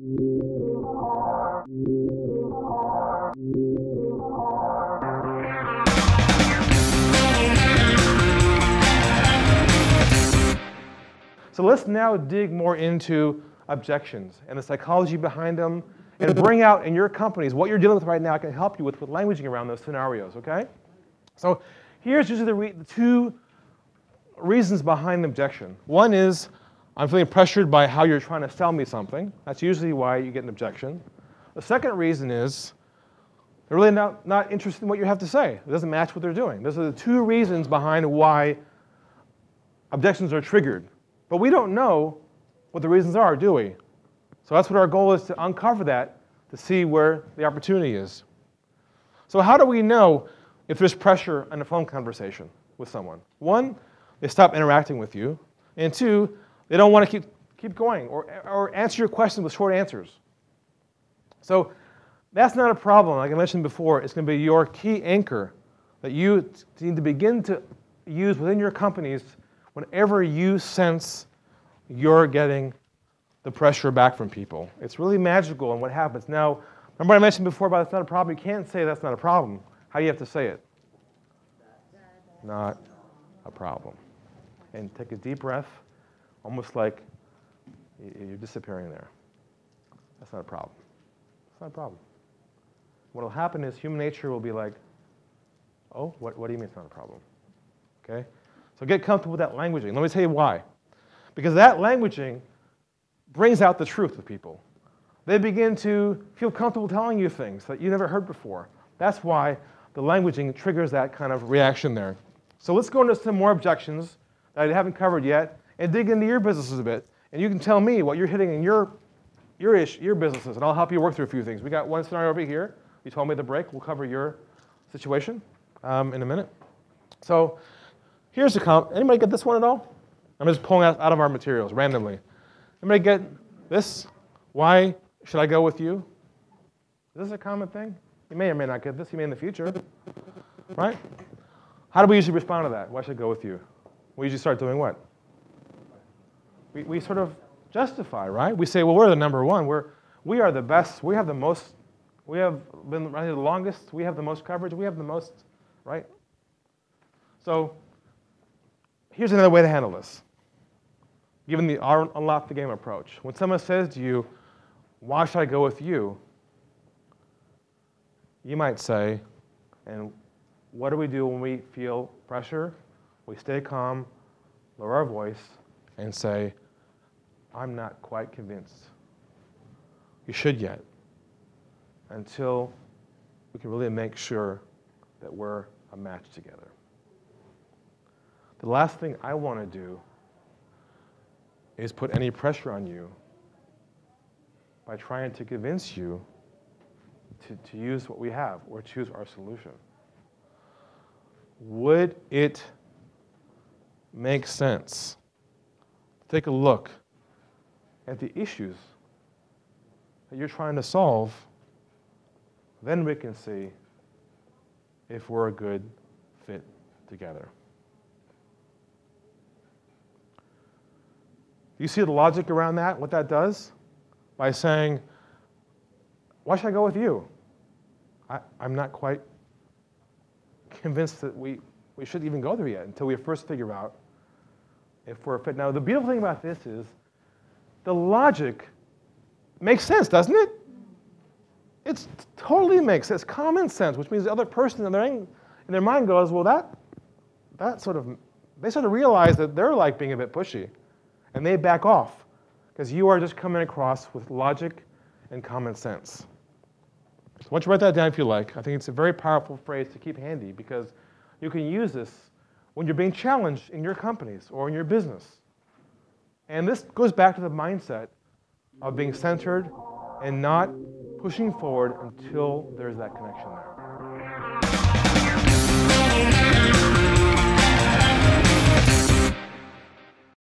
So let's now dig more into objections and the psychology behind them, and bring out in your companies what you're dealing with right now. I can help you with languaging around those scenarios, okay? So here's usually the two reasons behind the objection. One is, I'm feeling pressured by how you're trying to sell me something. That's usually why you get an objection. The second reason is, they're really not interested in what you have to say. It doesn't match what they're doing. Those are the two reasons behind why objections are triggered. But we don't know what the reasons are, do we? So that's what our goal is, to uncover that, to see where the opportunity is. So how do we know if there's pressure in a phone conversation with someone? One, they stop interacting with you. And two, they don't want to keep going or answer your questions with short answers. So that's not a problem. Like I mentioned before, it's going to be your key anchor that you need to begin to use within your companies whenever you sense you're getting the pressure back from people. It's really magical in what happens. Now, remember I mentioned before about it's not a problem? You can't say that's not a problem. How do you have to say it? Not a problem. And take a deep breath, almost like you're disappearing there. That's not a problem. It's not a problem. What will happen is human nature will be like, oh, what do you mean it's not a problem? Okay? So get comfortable with that languaging. Let me tell you why. Because that languaging brings out the truth with people. They begin to feel comfortable telling you things that you never heard before. That's why the languaging triggers that kind of reaction there. So let's go into some more objections that I haven't covered yet and dig into your businesses a bit. And you can tell me what you're hitting in your businesses, and I'll help you work through a few things. We got one scenario over here. You told me the break. We'll cover your situation in a minute. So here's the comment. Anybody get this one at all? I'm just pulling out of our materials randomly. Anybody get this? Why should I go with you? Is this a common thing? You may or may not get this. You may in the future, right? How do we usually respond to that? Why should I go with you? We usually start doing what? We sort of justify, right? We say, well, we're the number one. We are the best. We have the most. We have been running the longest. We have the most coverage. We have the most, right? So here's another way to handle this. Given the unlock the game approach. When someone says to you, why should I go with you? You might say, and what do we do when we feel pressure? We stay calm, lower our voice, and say, I'm not quite convinced. You should yet, until we can really make sure that we're a match together. The last thing I want to do is put any pressure on you by trying to convince you to use what we have or choose our solution. Would it make sense to take a look at the issues that you're trying to solve? Then we can see if we're a good fit together. You see the logic around that, what that does? By saying, why should I go with you? I'm not quite convinced that we should even go there yet until we first figure out if we're a fit. Now, the beautiful thing about this is the logic makes sense, doesn't it? It totally makes sense. It's common sense, which means the other person in their mind goes, well, they sort of realize that they're like being a bit pushy. And they back off, because you are just coming across with logic and common sense. So why don't you write that down if you like. I think it's a very powerful phrase to keep handy, because you can use this when you're being challenged in your companies or in your business. And this goes back to the mindset of being centered and not pushing forward until there's that connection there.